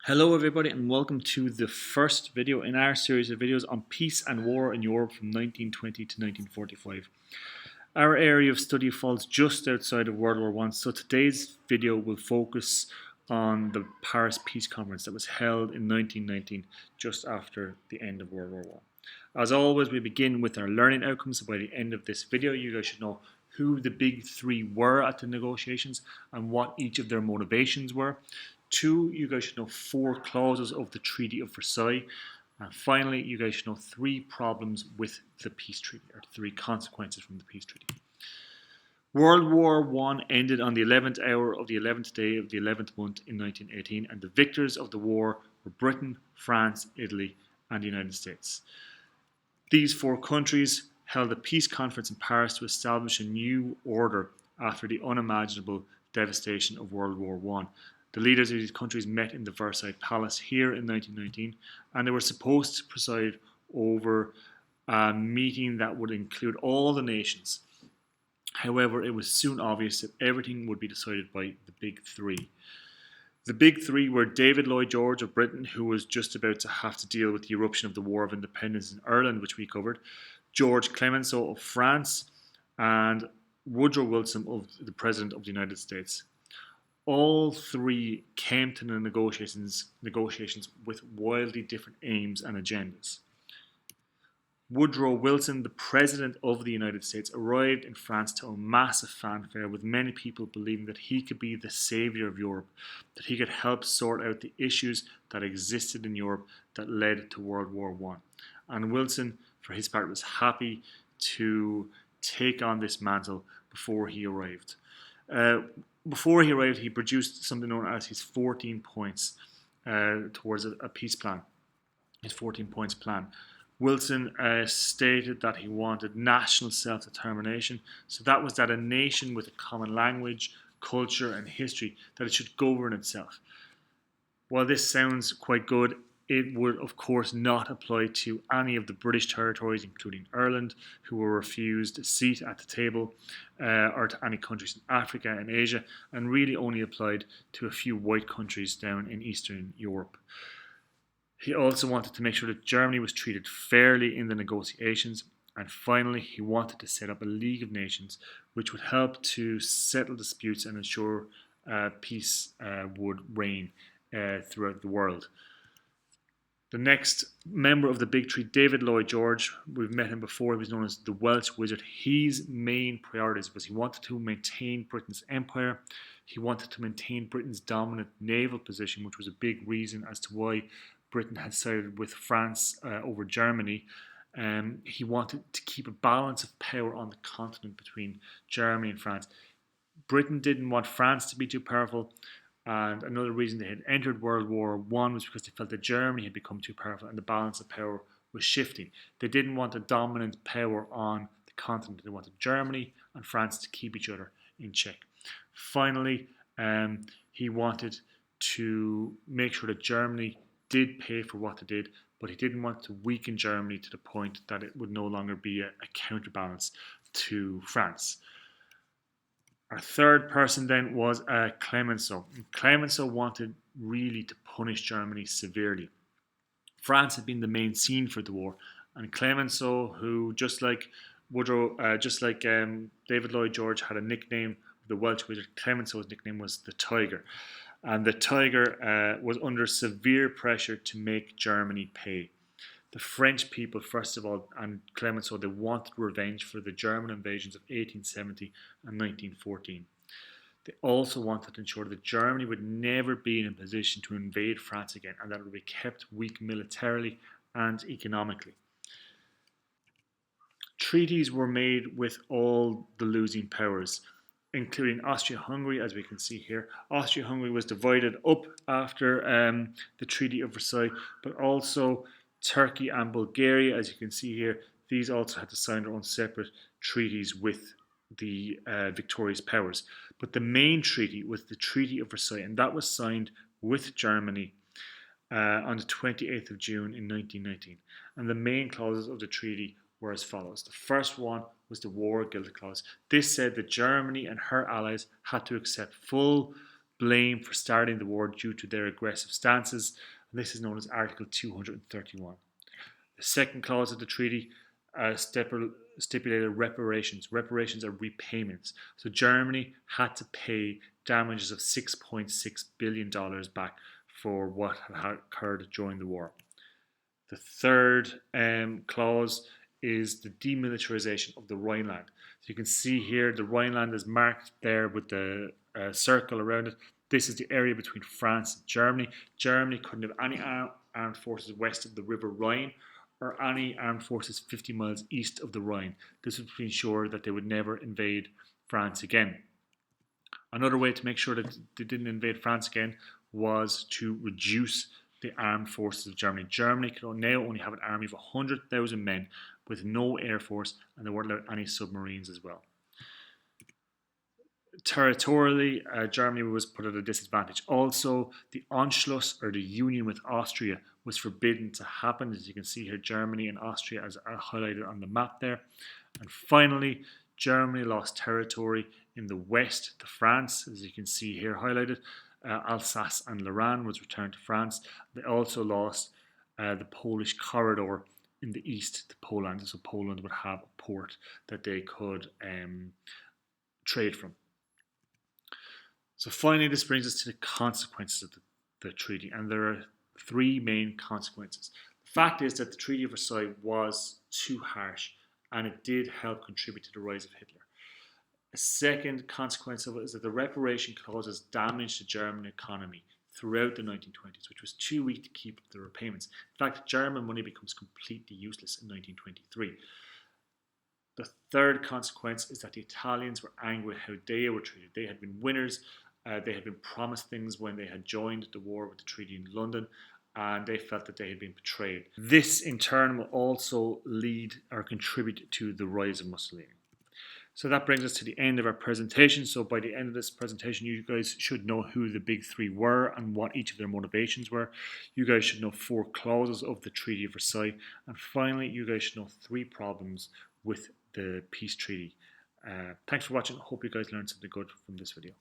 Hello everybody and welcome to the first video in our series of videos on peace and war in Europe from 1920 to 1945. Our area of study falls just outside of World War I, so today's video will focus on the Paris Peace Conference that was held in 1919, just after the end of World War I. As always, we begin with our learning outcomes, so by the end of this video you guys should know who the big three were at the negotiations and what each of their motivations were. Two, you guys should know 4 clauses of the Treaty of Versailles. And finally, you guys should know 3 problems with the peace treaty, or 3 consequences from the peace treaty. World War I ended on the 11th hour of the 11th day of the 11th month in 1918, and the victors of the war were Britain, France, Italy, and the United States. These 4 countries held a peace conference in Paris to establish a new order after the unimaginable devastation of World War I. The leaders of these countries met in the Versailles Palace here in 1919, and they were supposed to preside over a meeting that would include all the nations. However, it was soon obvious that everything would be decided by the big three. The big three were David Lloyd George of Britain, who was just about to have to deal with the eruption of the War of Independence in Ireland, which we covered, George Clemenceau of France, and Woodrow Wilson, of the President of the United States. All 3 came to the negotiations with wildly different aims and agendas. Woodrow Wilson, the President of the United States, arrived in France to a massive fanfare, with many people believing that he could be the saviour of Europe, that he could help sort out the issues that existed in Europe that led to World War I. And Wilson, for his part, was happy to take on this mantle before he arrived. Before he arrived, he produced something known as his 14 points towards a peace plan, his 14 points plan. Wilson stated that he wanted national self-determination, so that was that a nation with a common language, culture and history, that it should govern itself. While this sounds quite good, it would of course not apply to any of the British territories, including Ireland, who were refused a seat at the table, or to any countries in Africa and Asia, and really only applied to a few white countries down in Eastern Europe. He also wanted to make sure that Germany was treated fairly in the negotiations, and finally he wanted to set up a League of Nations which would help to settle disputes and ensure peace would reign throughout the world. The next member of the big three, David Lloyd George, we've met him before. He was known as the Welsh Wizard. His main priorities was he wanted to maintain Britain's empire. He wanted to maintain Britain's dominant naval position, which was a big reason as to why Britain had sided with France over Germany. He wanted to keep a balance of power on the continent between Germany and France. Britain didn't want France to be too powerful, and another reason they had entered World War I was because they felt that Germany had become too powerful and the balance of power was shifting. They didn't want a dominant power on the continent. They wanted Germany and France to keep each other in check. Finally, he wanted to make sure that Germany did pay for what they did, but he didn't want to weaken Germany to the point that it would no longer be a counterbalance to France. Our third person then was Clemenceau. Clemenceau wanted really to punish Germany severely. France had been the main scene for the war, and Clemenceau, who just like David Lloyd George had a nickname, the Welsh Wizard, Clemenceau's nickname was the Tiger. And the Tiger was under severe pressure to make Germany pay. The French people, first of all, and Clemenceau, they wanted revenge for the German invasions of 1870 and 1914. They also wanted to ensure that Germany would never be in a position to invade France again, and that it would be kept weak militarily and economically. Treaties were made with all the losing powers, including Austria-Hungary, as we can see here. Austria-Hungary was divided up after the Treaty of Versailles, but also Turkey and Bulgaria, as you can see here, these also had to sign their own separate treaties with the victorious powers. But the main treaty was the Treaty of Versailles, and that was signed with Germany on the 28th of June in 1919. And the main clauses of the treaty were as follows. The first one was the War Guilt Clause. This said that Germany and her allies had to accept full blamed for starting the war due to their aggressive stances, and this is known as Article 231. The second clause of the treaty stipulated reparations. Reparations are repayments. So Germany had to pay damages of $6.6 billion back for what had occurred during the war. The third clause is the demilitarization of the Rhineland. So you can see here the Rhineland is marked there with the circle around it. This is the area between France and Germany. Germany couldn't have any armed forces west of the River Rhine or any armed forces 50 miles east of the Rhine. This was to ensure that they would never invade France again. Another way to make sure that they didn't invade France again was to reduce the armed forces of Germany. Germany could now only have an army of 100,000 men with no air force, and they weren't allowed any submarines as well. Territorially, Germany was put at a disadvantage. Also, the Anschluss, or the union with Austria, was forbidden to happen. As you can see here, Germany and Austria are highlighted on the map there. And finally, Germany lost territory in the west to France, as you can see here highlighted. Alsace and Lorraine was returned to France. They also lost the Polish corridor in the east to Poland, so Poland would have a port that they could trade from. So finally, this brings us to the consequences of the treaty, and there are three main consequences. The fact is that the Treaty of Versailles was too harsh, and it did help contribute to the rise of Hitler. A second consequence of it is that the reparation clauses damaged the German economy throughout the 1920s, which was too weak to keep up the repayments. In fact, German money becomes completely useless in 1923. The third consequence is that the Italians were angry at how they were treated. They had been winners. They had been promised things when they had joined the war with the treaty in London, and they felt that they had been betrayed. This, in turn, will also lead or contribute to the rise of Mussolini. So that brings us to the end of our presentation. So by the end of this presentation, you guys should know who the big three were and what each of their motivations were. You guys should know 4 clauses of the Treaty of Versailles. And finally, you guys should know 3 problems with the peace treaty. Thanks for watching. I hope you guys learned something good from this video.